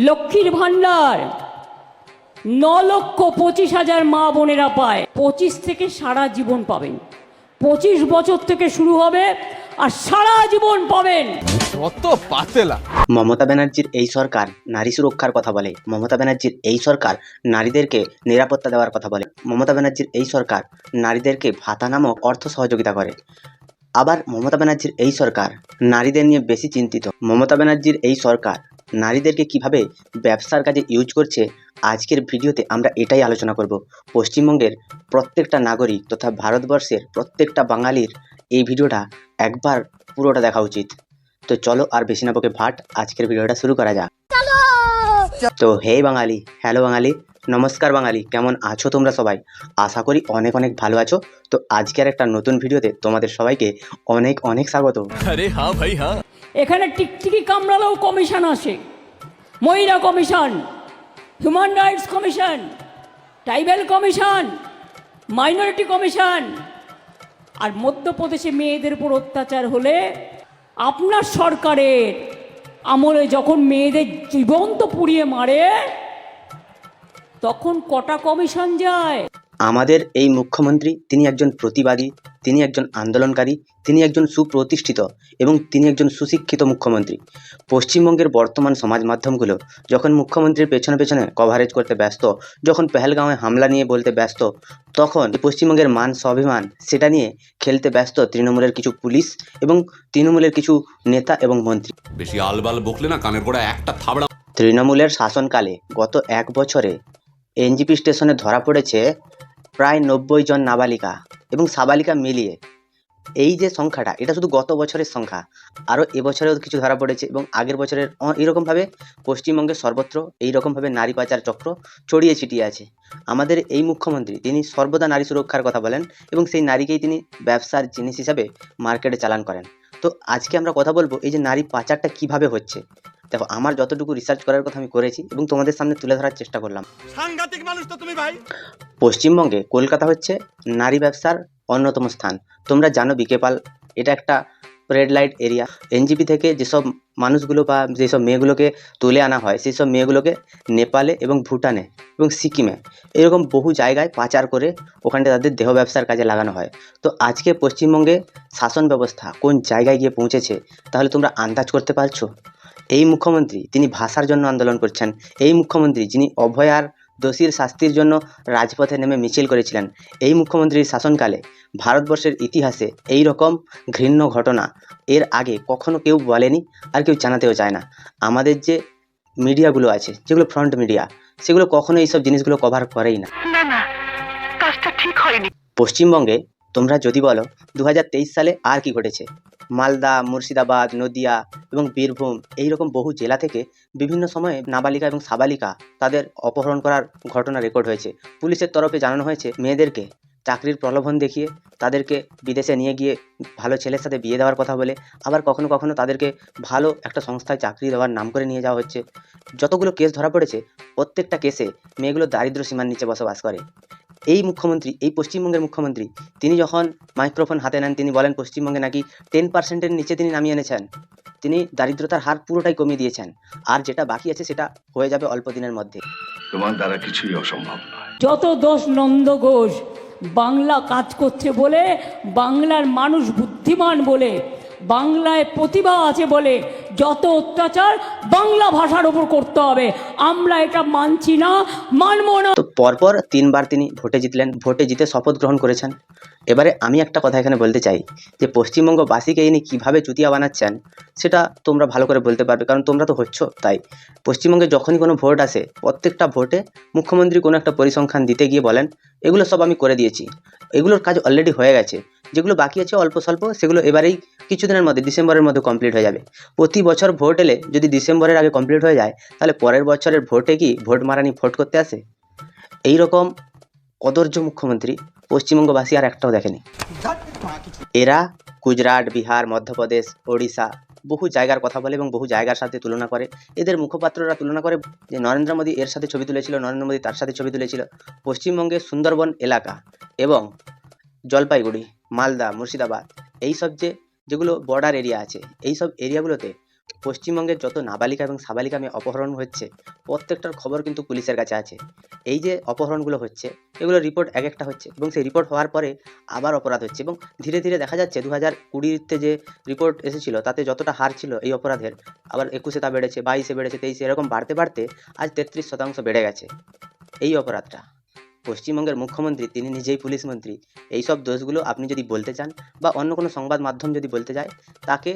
লক্ষ্মীর ভাণ্ডার 9,25,000 মা বোনেরা পায়। 25 থেকে সারা জীবন পাবেন, 25 বছর থেকে শুরু হবে আর সারা জীবন পাবেন। কত পাতেলা। মমতা ব্যানার্জির এই সরকার নারী সুরক্ষার কথা বলে, মমতা ব্যানার্জির এই সরকার নারীদেরকে নিরাপত্তা দেওয়ার কথা বলে, মমতা ব্যানার্জির এই সরকার নারীদেরকে ভাতা নামক অর্থ সহযোগিতা করে। আবার মমতা ব্যানার্জির এই সরকার নারীদের নিয়ে বেশি চিন্তিত। মমতা ব্যানার্জির এই সরকার নারীদেরকে কিভাবে ব্যবসার কাজে ইউজ করছে, আজকের ভিডিওতে আমরা এটাই আলোচনা করব। পশ্চিমবঙ্গের প্রত্যেকটা নাগরিক তথা ভারতবর্ষের প্রত্যেকটা বাঙালির এই ভিডিওটা একবার পুরোটা দেখা উচিত। তো চলো আর বেশি না বকে ভাট, আজকের ভিডিওটা শুরু করা যাক। তো হে বাঙালি, হ্যালো বাঙালি, নমস্কার বাঙালি, কেমন আছো তোমরা সবাই? আশা করি অনেক অনেক ভালো আছো। তো আজকের একটা নতুন ভিডিওতে তোমাদের সবাইকে অনেক অনেক স্বাগত। আরে হ্যাঁ ভাই হ্যাঁ। এখানে টিকটিকি কামড়ালেও কমিশন আসে, মহিলা commission, human rights commission, tribal commission, minority commission. আর মধ্যপ্রদেশে মেয়েদের উপর অত্যাচার হলে আপনার সরকারের আমলে যখন মেয়েদের জীবন্ত পুড়িয়ে মারে তখন কটা কমিশন যায়? আমাদের এই মুখ্যমন্ত্রী তিনি একজন প্রতিবাদী, তিনি একজন আন্দোলনকারী, তিনি একজন সুপ্রতিষ্ঠিত এবং তিনি একজন সুশিক্ষিত মুখ্যমন্ত্রী। পশ্চিমবঙ্গের বর্তমান সমাজ মাধ্যমগুলো যখন মুখ্যমন্ত্রীর পেছনে পেছনে কভারেজ করতে ব্যস্ত, যখন পেহেলগাঁওয়ে হামলা নিয়ে বলতে ব্যস্ত, তখন পশ্চিমবঙ্গের মান স্বাভিমান সেটা নিয়ে খেলতে ব্যস্ত তৃণমূলের কিছু পুলিশ এবং তৃণমূলের কিছু নেতা এবং মন্ত্রী। বেশি আলবাল বকলে না কানের গোড়া একটা থাবড়া। তৃণমূলের শাসনকালে গত এক বছরে এনজিপি স্টেশনে ধরা পড়েছে প্রায় 90 জন নাবালিকা এবং সাবালিকা মিলিয়ে। এই যে সংখ্যাটা, এটা শুধু গত বছরের সংখ্যা, আরও এবছরেও কিছু ধরা পড়েছে এবং আগের বছরের এরকমভাবে পশ্চিমবঙ্গের সর্বত্র এইরকমভাবে নারী পাচার চক্র ছড়িয়ে ছিটিয়ে আছে। আমাদের এই মুখ্যমন্ত্রী তিনি সর্বদা নারী সুরক্ষার কথা বলেন এবং সেই নারীকেই তিনি ব্যবসার জিনিস হিসাবে মার্কেটে চালান করেন। তো আজকে আমরা কথা বলবো এই যে নারী পাচারটা কিভাবে হচ্ছে। দেখো, আমার যতটুকু রিসার্চ করার কথা আমি করেছি এবং তোমাদের সামনে তুলে ধরার চেষ্টা করলাম। সাংঘাতিক মানুষ তো তুমি ভাই। পশ্চিমবঙ্গে কলকাতা হচ্ছে নারী ব্যবসার অন্যতম স্থান। তোমরা জানো বিকেপাল এটা একটা রেড লাইট এরিয়া। এনজিপি থেকে যেসব মানুষগুলো বা যেসব মেয়েগুলোকে তুলে আনা হয়, সেই সব মেয়েগুলোকে নেপালে এবং ভুটানে এবং সিকিমে এরকম বহু জায়গায় পাচার করে ওখানটা তাদের দেহ ব্যবসার কাজে লাগানো হয়। তো আজকে পশ্চিমবঙ্গে শাসন ব্যবস্থা কোন জায়গায় গিয়ে পৌঁছেছে তাহলে তোমরা আন্দাজ করতে পারছো? এই মুখ্যমন্ত্রী তিনি ভাষার জন্য আন্দোলন করছেন। এই মুখ্যমন্ত্রী যিনি অভয়ার দোষীর শাস্তির জন্য রাজপথে নেমে মিছিল করেছিলেন। এই মুখ্যমন্ত্রীর শাসনকালে ভারতবর্ষের ইতিহাসে এই রকম ঘৃণ্য ঘটনা এর আগে কখনো কেউ বলেনি আর কেউ জানাতেও চায় না। আমাদের যে মিডিয়াগুলো আছে, যেগুলো ফ্রন্ট মিডিয়া, সেগুলো কখনো এইসব জিনিসগুলো কভার করেই না। পশ্চিমবঙ্গে তোমরা যদি বলো 2023 সালে আর কি ঘটেছে, মালদা, মুর্শিদাবাদ, নদিয়া এবং বীরভূম এইরকম বহু জেলা থেকে বিভিন্ন সময়ে নাবালিকা এবং সাবালিকা তাদের অপহরণ করার ঘটনা রেকর্ড হয়েছে। পুলিশের তরফে জানানো হয়েছে মেয়েদেরকে চাকরির প্রলোভন দেখিয়ে তাদেরকে বিদেশে নিয়ে গিয়ে ভালো ছেলের সাথে বিয়ে দেওয়ার কথা বলে, আবার কখনো কখনো তাদেরকে ভালো একটা সংস্থায় চাকরি দেওয়ার নাম করে নিয়ে যাওয়া হচ্ছে। যতগুলো কেস ধরা পড়েছে প্রত্যেকটা কেসে মেয়েগুলো দারিদ্র্য সীমার নিচে বসবাস করে। এই মুখ্যমন্ত্রী, এই পশ্চিমবঙ্গের মুখ্যমন্ত্রী, তিনি যখন মাইক্রোফোন হাতে নেন তিনি বলেন পশ্চিমবঙ্গে নাকি 10%-এর নিচে তিনি নামিয়ে এনেছেন। তিনি দারিদ্রতার হার পুরোটাই কমিয়ে দিয়েছেন, আর যেটা বাকি আছে সেটা হয়ে যাবে অল্প দিনের মধ্যে। তোমার দ্বারা কিছুই অসম্ভব নয়। যত দোষ নন্দ ঘোষ, বাংলা কাজ করছে বলে, বাংলার মানুষ বুদ্ধিমান বলে, বাংলায় প্রতিভা আছে বলে যত অত্যাচার বাংলা ভাষার ওপর করতে হবে, আমরা এটা মানছি না, মানব না। তো পরপর 3 বার তিনি ভোটে জিতলেন, ভোটে জিতে শপথ গ্রহণ করেছেন। এবারে আমি একটা কথা এখানে বলতে চাই যে পশ্চিমবঙ্গবাসীকে ইনি কীভাবে চুতিয়া বানাচ্ছেন সেটা তোমরা ভালো করে বলতে পারবে, কারণ তোমরা তো হচ্ছ। তাই পশ্চিমবঙ্গে যখনই কোনো ভোট আসে প্রত্যেকটা ভোটে মুখ্যমন্ত্রী কোনো একটা পরিসংখ্যান দিতে গিয়ে বলেন এগুলো সব আমি করে দিয়েছি, এগুলোর কাজ অলরেডি হয়ে গেছে, যেগুলো বাকি আছে অল্প স্বল্প সেগুলো এবারেই কিছুদিনের মধ্যে ডিসেম্বরের মধ্যে কমপ্লিট হয়ে যাবে। প্রতি বছর ভোট এলে যদি ডিসেম্বরের আগে কমপ্লিট হয়ে যায় তাহলে পরের বছরের ভোটে কি ভোট মারানি ভোট করতে আসে? এই রকম কদর্য মুখ্যমন্ত্রী পশ্চিমবঙ্গবাসী আর একটাও দেখেনি। এরা গুজরাট, বিহার, মধ্যপ্রদেশ, ওড়িশা বহু জায়গার কথা বলে এবং বহু জায়গার সাথে তুলনা করে। এদের মুখপাত্ররা তুলনা করে যে নরেন্দ্র মোদী এর সাথে ছবি তুলেছিল, নরেন্দ্র মোদী তার সাথে ছবি তুলেছিল। পশ্চিমবঙ্গের সুন্দরবন এলাকা এবং জলপাইগুড়ি, মালদা, মুর্শিদাবাদ এইসব যেগুলো বর্ডার এরিয়া আছে, এই সব এরিয়াগুলোতে পশ্চিমবঙ্গের যত নাবালিকা এবং সাবালিকা মেয়ে অপহরণ হচ্ছে প্রত্যেকটার খবর কিন্তু পুলিশের কাছে আছে। এই যে অপহরণগুলো হচ্ছে এগুলো রিপোর্ট এক একটা হচ্ছে এবং সেই রিপোর্ট হওয়ার পরে আবার অপরাধ হচ্ছে এবং ধীরে ধীরে দেখা যাচ্ছে 2020-তে যে রিপোর্ট এসেছিল তাতে যতটা হার ছিল এই অপরাধের, আবার 21-এ তা বেড়েছে, 22-এ বেড়েছে, 23-এ, এরকম বাড়তে বাড়তে আজ 33% বেড়ে গেছে এই অপরাধটা। পশ্চিমবঙ্গের মুখ্যমন্ত্রী তিনি নিজেই পুলিশ মন্ত্রী। এইসব দোষগুলো আপনি যদি বলতে চান বা অন্য কোনো সংবাদ মাধ্যম যদি বলতে যায় তাকে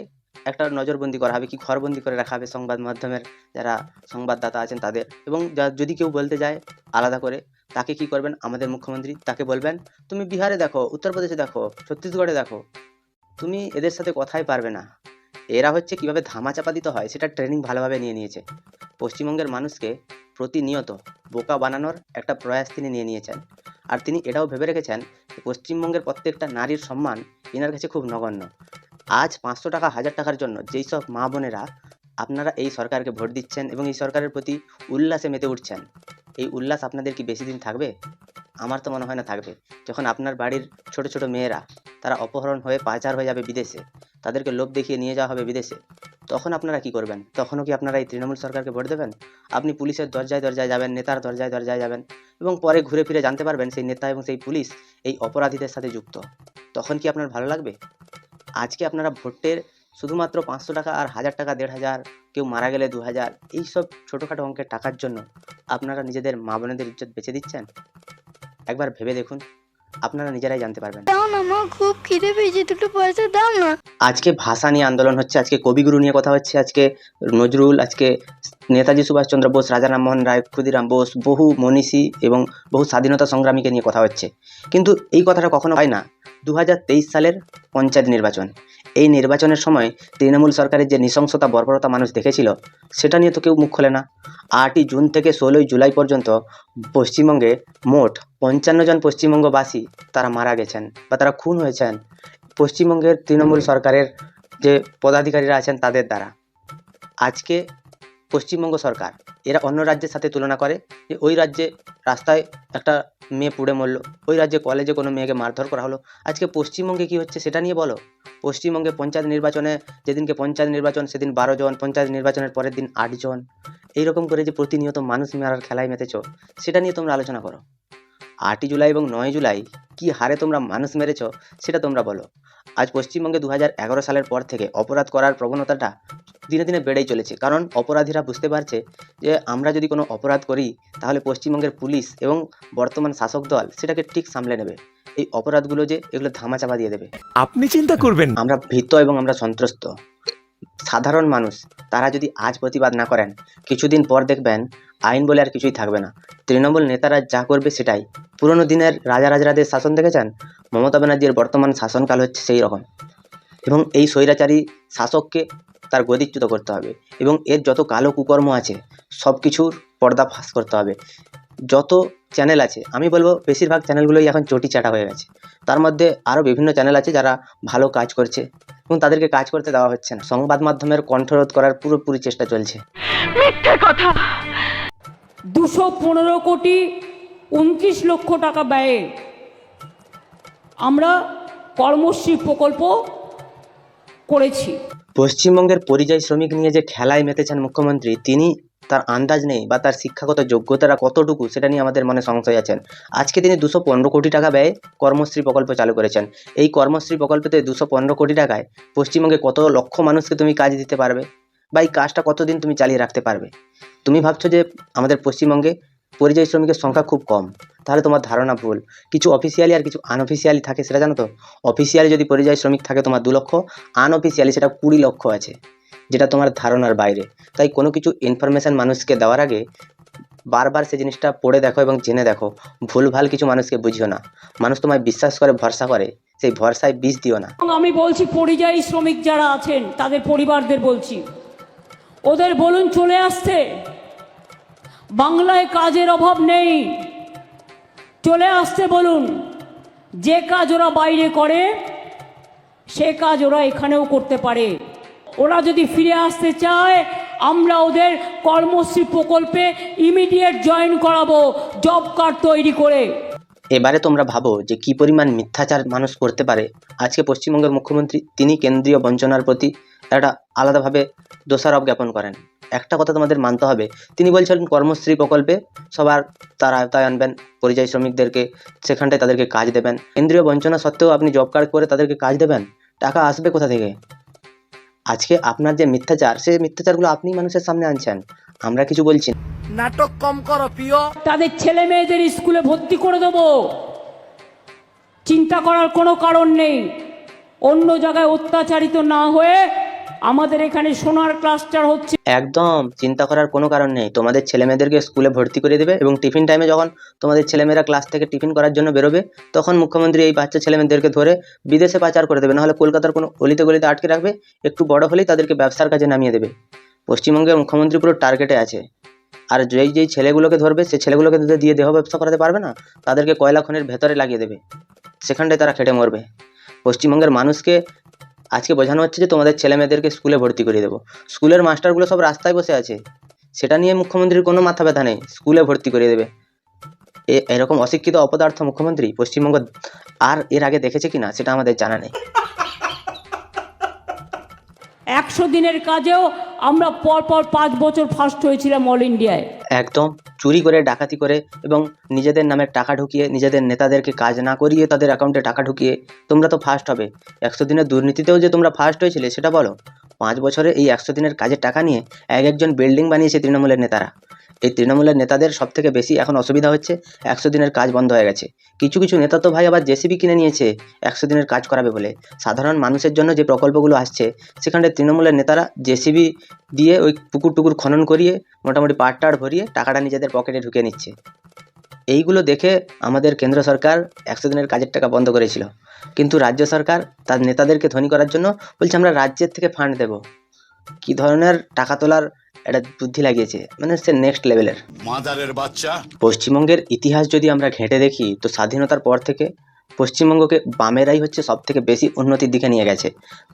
একটা নজরবন্দি করা হবে কি ঘরবন্দি করে রাখা হবে সংবাদ মাধ্যমের যারা সংবাদদাতা আছেন তাদের, এবং যদি কেউ বলতে যায় আলাদা করে তাকে কি করবেন আমাদের মুখ্যমন্ত্রী তাকে বলবেন তুমি বিহারে দেখো, উত্তরপ্রদেশে দেখো, ছত্তিশগড়ে দেখো, তুমি এদের সাথে কথাই পারবে না। এরা হচ্ছে কিভাবে ধামাচাপা দিতে হয় সেটা ট্রেনিং ভালোভাবে নিয়ে নিয়েছে। পশ্চিমবঙ্গের মানুষকে প্রতিনিয়ত বোকা বানানোর একটা প্রয়াস তিনি নিয়ে নিয়েছেন। আর তিনি এটাও ভেবে রেখেছেন যে পশ্চিমবঙ্গের প্রত্যেকটা নারীর সম্মান এনার কাছে খুব নগণ্য। আজ 500 টাকা 1000 টাকার জন্য যেই সব মা বোনেরা আপনারা এই সরকারকে ভোট দিচ্ছেন এবং এই সরকারের প্রতি উল্লাসে মেতে উঠছেন, এই উল্লাস আপনাদের কি বেশি দিন থাকবে? আমার তো মনে হয় না থাকবে। যখন আপনার বাড়ির ছোট ছোট মেয়েরা তারা অপহরণ হয়ে পাচার হয়ে যাবে বিদেশে, তাদেরকে লোভ দেখিয়ে নিয়ে যাওয়া হবে বিদেশে, তখন আপনারা কি করবেন? তখনও কি আপনারা এই তৃণমূল সরকারকে ভোট দেবেন? আপনি পুলিশের দরজায় দরজায় যাবেন, নেতার দরজায় দরজায় যাবেন এবং পরে ঘুরে ফিরে জানতে পারবেন সেই নেতা এবং সেই পুলিশ এই অপরাধীদের সাথে যুক্ত। তখন কি আপনার ভালো লাগবে? আজকে আপনারা ভোটের শুধুমাত্র 500 টাকা আর 1000 টাকা, 1500, কেউ মারা গেলে 2000, এইসব ছোটোখাটো অঙ্কের টাকার জন্য আপনারা নিজেদের মা বোনেদের ইজ্জত বেঁচে দিচ্ছেন। একবার ভেবে দেখুন, আপনারা নিজেরাই জানতে পারবেন। দাও না মা, খুব খিদে পেয়েছে, দুটো পয়সা দাও না। আজকে ভাষা নিয়ে আন্দোলন হচ্ছে, আজকে কবিগুরু নিয়ে কথা হচ্ছে, আজকে নজরুল, আজকে নেতাজি সুভাষচন্দ্র বোস, রাজা রামমোহন রায়, ক্ষুদিরাম বোস, বহু মনীষী এবং বহু স্বাধীনতা সংগ্রামীকে নিয়ে কথা হচ্ছে। কিন্তু এই কথাটা কখনো হয় না 2023 সালের পঞ্চায়েত নির্বাচন। এই নির্বাচনের সময় তৃণমূল সরকারের যে নৃশংসতা বর্বরতা মানুষ দেখেছিল সেটা নিয়ে তো কেউ মুখ খোলে না। 8ই জুন থেকে 16ই জুলাই পর্যন্ত পশ্চিমবঙ্গে মোট 55 জন পশ্চিমবঙ্গবাসী তারা মারা গেছেন বা তারা খুন হয়েছেন পশ্চিমবঙ্গের তৃণমূল সরকারের যে পদাধিকারীরা আছেন তাদের দ্বারা। আজকে পশ্চিমবঙ্গ সরকার এরা অন্য রাজ্যের সাথে তুলনা করে যে ওই রাজ্যে রাস্তায় একটা মেয়ে পুড়ে মরলো, ওই রাজ্যে কলেজে কোনো মেয়েকে মারধর করা হলো। আজকে পশ্চিমবঙ্গে কি হচ্ছে সেটা নিয়ে বলো। পশ্চিমবঙ্গে পঞ্চায়েত নির্বাচনে যেদিনকে পঞ্চায়েত নির্বাচন সেদিন 12 জন, পঞ্চায়েত নির্বাচনের পরের দিন 8 জন, এইরকম করে যে প্রতিনিয়ত মানুষ মারার খেলায় মেতেছ সেটা নিয়ে তোমরা আলোচনা করো। 8ই জুলাই এবং 9ই জুলাই কী হারে তোমরা মানুষ মেরেছ সেটা তোমরা বলো। আজ পশ্চিমবঙ্গে 2011 সালের পর থেকে অপরাধ করার প্রবণতাটা দিনে দিনে বেড়েই চলেছে, কারণ অপরাধীরা বুঝতে পারছে যে আমরা যদি কোনো অপরাধ করি তাহলে পশ্চিমবঙ্গের পুলিশ এবং বর্তমান শাসক দল সেটাকে ঠিক সামলে নেবে। এই অপরাধগুলো যে এগুলো ধামাচাপা দিয়ে দেবে। আপনি চিন্তা করবেন না। আমরা ভীত এবং আমরা সন্ত্রস্ত। সাধারণ মানুষ তারা যদি আজ প্রতিবাদ না করেন কিছুদিন পর দেখবেন আইন বলে আর কিছুই থাকবে না। তৃণমূল নেতারা যা করবে সেটাই। পুরনো দিনের রাজারাজরাদের শাসন দেখেছেন, মমতা ব্যানার্জির বর্তমান শাসনকাল হচ্ছে সেই রকম, এবং এই স্বৈরাচারী শাসককে তার গদিচ্যুত করতে হবে এবং এর যত কালো কুকর্ম আছে সব কিছুর পর্দা ফাঁস করতে হবে। যত চ্যানেল আছে আমি বলবো বেশিরভাগ চ্যানেলগুলোই এখন চটি চাটা হয়ে গেছে। তার মধ্যে আরও বিভিন্ন চ্যানেল আছে যারা ভালো কাজ করছে এবং তাদেরকে কাজ করতে দেওয়া হচ্ছে না। সংবাদ মাধ্যমের কণ্ঠরোধ করার পুরোপুরি চেষ্টা চলছে। 215 কোটি 29 লক্ষ টাকা ব্যয়ে আমরা কর্মশ্রী প্রকল্প করেছি। পশ্চিমবঙ্গের পরিযায়ী শ্রমিক নিয়ে যে খেলায় মেতেছেন মুখ্যমন্ত্রী, তিনি তার আন্দাজ নেই বা তার শিক্ষাগত যোগ্যতারা কতটুকু সেটা নিয়ে আমাদের মনে সংশয় আছেন। আজকে তিনি 215 কোটি টাকা ব্যয়ে কর্মশ্রী প্রকল্প চালু করেছেন। এই কর্মশ্রী প্রকল্পতে 215 কোটি টাকায় পশ্চিমবঙ্গে কত লক্ষ মানুষকে তুমি কাজ দিতে পারবে বা এই কাজটা কতদিন তুমি চালিয়ে রাখতে পারবে? তুমি ভাবছো যে আমাদের পশ্চিমবঙ্গে পরিযায়ী শ্রমিকের সংখ্যা খুব কম, তাহলে তোমার ধারণা ভুল। কিছু অফিসিয়ালি আর কিছু আনঅফিসিয়ালি থাকে, সেটা জানো তো? অফিসিয়ালি যদি পরিযায়ী শ্রমিক থাকে তোমার 2 লক্ষ, আনঅফিসিয়ালি সেটা 20 লক্ষ আছে, যেটা তোমার ধারণার বাইরে। তাই কোনো কিছু ইনফরমেশান মানুষকে দেওয়ার আগে বারবার সেই জিনিসটা পড়ে দেখো এবং জেনে দেখো। ভুলভাল কিছু মানুষকে বুঝিও না। মানুষ তোমায় বিশ্বাস করে, ভরসা করে, সেই ভরসায় বিষ দিও না। আমি বলছি পরিযায়ী শ্রমিক যারা আছেন তাদের পরিবারদের বলছি, ওদের বলুন চলে আসতে। বাংলায় কাজের অভাব নেই, চলে আসতে বলুন। যে কাজ ওরা বাইরে করে সে কাজ ওরা এখানেও করতে পারে। ওরা যদি ফিরে আসতে চায় আমরা ওদের কর্মশ্রী প্রকল্পে ইমিডিয়েট জয়েন করাবো, জব কার্ড তৈরি করে। এবারে তোমরা ভাবো যে কি পরিমাণ মিথ্যাচার মানুষ করতে পারে। আজকে পশ্চিমবঙ্গের মুখ্যমন্ত্রী তিনি কেন্দ্রীয় বঞ্চনার প্রতি একটা আলাদাভাবে দোষারোপ জ্ঞাপন করেন। একটা কথা তোমাদের মানতে হবে, তিনি বলছিলেন কর্মশ্রী প্রকল্পে সবার তার আওতায় আনবেন পরিযায়ী শ্রমিকদেরকে, সেখানটায় তাদেরকে কাজ দেবেন। কেন্দ্রীয় বঞ্চনা সত্ত্বেও আপনি জব কার্ড করে তাদেরকে কাজ দেবেন, টাকা আসবে কোথা থেকে? আজকে আপনার যে মিথ্যাচার, সেই মিথ্যাচারগুলো আপনি মানুষের সামনে আনছেন, আমরা কিছু বলছি না। নাটক কম করো প্রিয়। তাদের ছেলে মেয়েদের স্কুলে ভর্তি করে দেবো, চিন্তা করার কোনো কারণ নেই। অন্য জায়গায় অত্যাচারিত না হয়ে আমাদের এখানে সোনার ক্লাস্টার হচ্ছে। একদম চিন্তা করার কোনো কারণ নেই। তোমাদের ছেলেমেয়েদেরকে স্কুলে ভর্তি করে দেবে এবং টিফিন টাইমে যখন তোমাদের ছেলেমেয়েরা ক্লাস থেকে টিফিন করার জন্য বেরোবে, তখন মুখ্যমন্ত্রী এই বাচ্চা ছেলেমেয়েদেরকে ধরে বিদেশে পাচার করে দেবে, নাহলে কলকাতার কোনো অলিতে গলিতে আটকে রাখবে, একটু বড় হলেই তাদেরকে ব্যবসার কাজে নামিয়ে দেবে। পশ্চিমবঙ্গের মুখ্যমন্ত্রী পুরো টার্গেটে আছে। আর যেই ছেলেগুলোকে ধরবে, সেই ছেলেগুলোকে দিয়ে দেহ ব্যবসা করাতে পারবে না, তাদেরকে কয়লা খনির ভেতরে লাগিয়ে দেবে, সেখানটায় তারা খেটে মরবে। পশ্চিমবঙ্গের মানুষকে আজকে বোঝানো হচ্ছে যে তোমাদের ছেলে মেয়েদেরকে স্কুলে ভর্তি করে দেবো। স্কুলের মাস্টারগুলো সব রাস্তায় বসে আছে, সেটা নিয়ে মুখ্যমন্ত্রীর কোনো মাথা ব্যথা নেই, স্কুলে ভর্তি করে দেবে। এরকম অশিক্ষিত অপদার্থ মুখ্যমন্ত্রী পশ্চিমবঙ্গ আর এর আগে দেখেছে কিনা সেটা আমাদের জানা নেই। 100 দিনের কাজেও আমরা পরপর 5 বছর ফার্স্ট হয়েছিলাম অল ইন্ডিয়ায়। একদম চুরি করে, ডাকাতি করে এবং নিজেদের নামে টাকা ঢুকিয়ে, নিজেদের নেতাদেরকে কাজ না করিয়ে তাদের অ্যাকাউন্টে টাকা ঢুকিয়ে তোমরা তো ফার্স্ট হবে। 100 দিনের দুর্নীতিতেও যে তোমরা ফার্স্ট হয়েছিলে সেটা বলো। 5 বছরে এই 100 দিনের কাজের টাকা নিয়ে একজন বিল্ডিং বানিয়েছে তৃণমূলের নেতারা। এই তৃণমূলের নেতাদের সব থেকে বেশি এখন অসুবিধা হচ্ছে 100 দিনের কাজ বন্ধ হয়ে গেছে। কিছু কিছু নেতা তো ভাই আবার জেসিবি কিনে নিয়েছে 100 দিনের কাজ করাবে বলে। সাধারণ মানুষের জন্য যে প্রকল্পগুলো আসছে, সেখানে তৃণমূলের নেতারা জেসিবি দিয়ে ওই পুকুর টুকুর খনন করিয়ে মোটামুটি পাটটাড় ভরিয়ে টাকাটা নিজেদের পকেটে ঢুকিয়ে নিচ্ছে। এইগুলো দেখে আমাদের কেন্দ্র সরকার 100 দিনের কাজের টাকা বন্ধ করেছিল, কিন্তু রাজ্য সরকার তার নেতাদেরকে ধনী করার জন্য বলছে আমরা রাজ্যের থেকে ফান্ড দেব। কী ধরনের টাকা তোলার একটা বুদ্ধি লাগিয়েছে, মানে সে নেক্সট লেভেলের। মাদারের বাচ্চা। পশ্চিমবঙ্গের ইতিহাস যদি আমরা ঘেঁটে দেখি, তো স্বাধীনতার পর থেকে পশ্চিমবঙ্গকে বামেরাই হচ্ছে সব থেকে বেশি উন্নতির দিকে নিয়ে গেছে।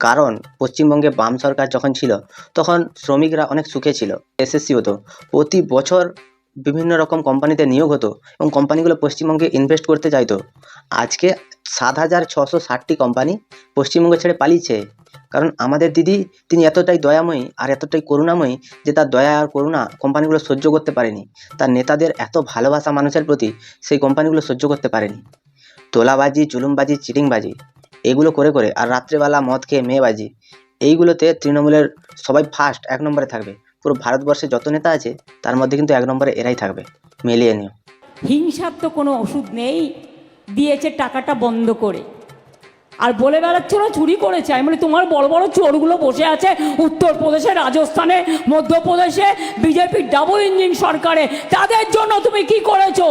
কারণ পশ্চিমবঙ্গে বাম সরকার যখন ছিল, তখন শ্রমিকরা অনেক সুখে ছিল, এসএসসি হতো, প্রতি বছর বিভিন্ন রকম কোম্পানিতে নিয়োগ হতো এবং কোম্পানিগুলো পশ্চিমবঙ্গে ইনভেস্ট করতে চাইতো। আজকে 7,660টি কোম্পানি পশ্চিমবঙ্গ ছেড়ে পালিয়েছে, কারণ আমাদের দিদি তিনি এতটাই দয়াময়ী আর এতটাই করুণাময়ী যে তার দয়া আর করুণা কোম্পানিগুলো সহ্য করতে পারেনি। তার নেতাদের এত ভালোবাসা মানুষের প্রতি সেই কোম্পানিগুলো সহ্য করতে পারেনি। তোলাবাজি, জুলুমবাজি, চিটিংবাজি এগুলো করে করে, আর রাত্রেবেলা মদ খেয়ে মেয়েবাজি, এইগুলোতে তৃণমূলের সবাই ফার্স্ট 1 নম্বরে থাকবে। পুরো ভারতবর্ষে যত নেতা আছে তার মধ্যে কিন্তু 1 নম্বরে এরাই থাকবে, মিলিয়ে নিও। হিংসার তো কোনো ওষুধ নেই, দিয়েছে টাকাটা বন্ধ করে। আর বলে বেড়াচ্ছ না চুরি করেছে, আমি বলি তোমার বড় বড় চোরগুলো বসে আছে উত্তরপ্রদেশে, রাজস্থানে, মধ্যপ্রদেশে, বিজেপির ডাবল ইঞ্জিন সরকারে, তাদের জন্য তুমি কি করেছো?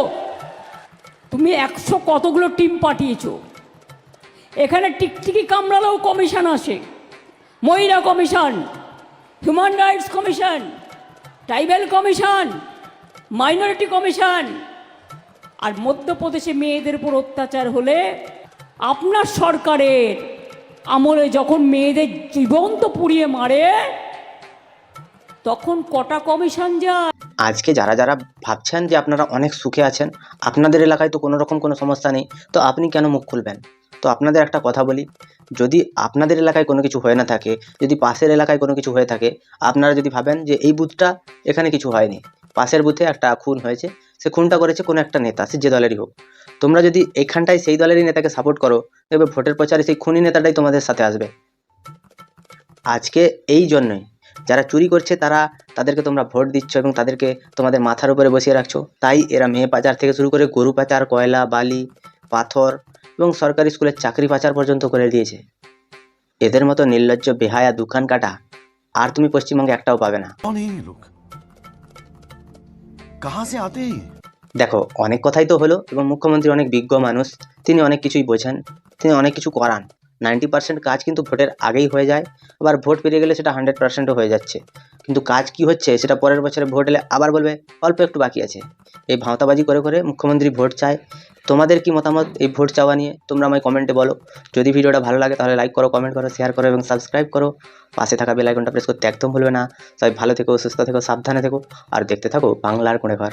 তুমি 100 কতগুলো টিম পাঠিয়েছো। এখানে টিকটিকি কামড়ালেও কমিশন আসে, মহিলা commission, human rights commission, tribal commission, minority commission. আর মধ্যপ্রদেশে মেয়েদের উপর অত্যাচার হলে আপনার সরকারের আমলে যখন মেয়েদের জীবন্ত পুড়িয়ে মারে, তখন কটা কমিশন যায়? আজকে যারা যারা ভাবছেন যে আপনারা অনেক সুখে আছেন, আপনাদের এলাকায় তো কোনো রকম কোনো সমস্যা নেই, তো আপনি কেন মুখ খুলবেন? তো আপনাদের একটা কথা বলি, যদি আপনাদের এলাকায় কোনো কিছু হয়ে না থাকে, যদি পাশের এলাকায় কোনো কিছু হয়ে থাকে, আপনারা যদি ভাবেন যে এই বুথটা এখানে কিছু হয়নি, পাশের বুথে একটা খুন হয়েছে, সে খুনটা করেছে কোনো একটা নেতা, সে যে দলেরই হোক, তোমরা যদি এইখানটায় সেই দলেরই নেতাকে সাপোর্ট করো, দেখবে ভোটের প্রচারে সেই খুনি নেতাটাই তোমাদের সাথে আসবে। আজকে এই জন্যই যারা চুরি করছে তাদেরকে তোমরা ভোট দিচ্ছ এবং তাদেরকে তোমাদের মাথার উপরে বসিয়ে রাখছো, তাই এরা মেয়ে পাচার থেকে শুরু করে গরু পাচার, কয়লা, বালি, পাথর এবং সরকারি স্কুলের চাকরি পাচার পর্যন্ত করে দিয়েছে। এদের মতো নির্লজ্জ, বেহায়া, দোকান কাটা আর তুমি পশ্চিমবঙ্গে একটাও পাবে না। দেখো, অনেক কথাই তো হলো এবং মুখ্যমন্ত্রী অনেক বিজ্ঞ মানুষ, তিনি অনেক কিছুই বোঝেন, তিনি অনেক কিছু করান। 90% কাজ কিন্তু ভোটের আগেই হয়ে যায়, আবার ভোট পেরিয়ে গেলে সেটা 100%ও হয়ে যাচ্ছে। কিন্তু কাজ কি হচ্ছে সেটা পরের বছরে ভোট এলে আবার বলবে অল্প একটু বাকি আছে। এই ভাঁওতাবাজি করে করে মুখ্যমন্ত্রী ভোট চায়। তোমাদের কি মতামত এই ভোট চাওয়া নিয়ে তোমরা আমায় কমেন্টে বলো। যদি ভিডিওটা ভালো লাগে তাহলে লাইক করো, কমেন্ট করো, শেয়ার করো এবং সাবস্ক্রাইব করো। পাশে থাকা বেল আইকনটা প্রেস করতে একদম ভুলবে না। সবাই ভালো থেকো, সুস্থ থেকো, সাবধানে থেকো আর দেখতে থাকো বাংলার কোণে ঘর।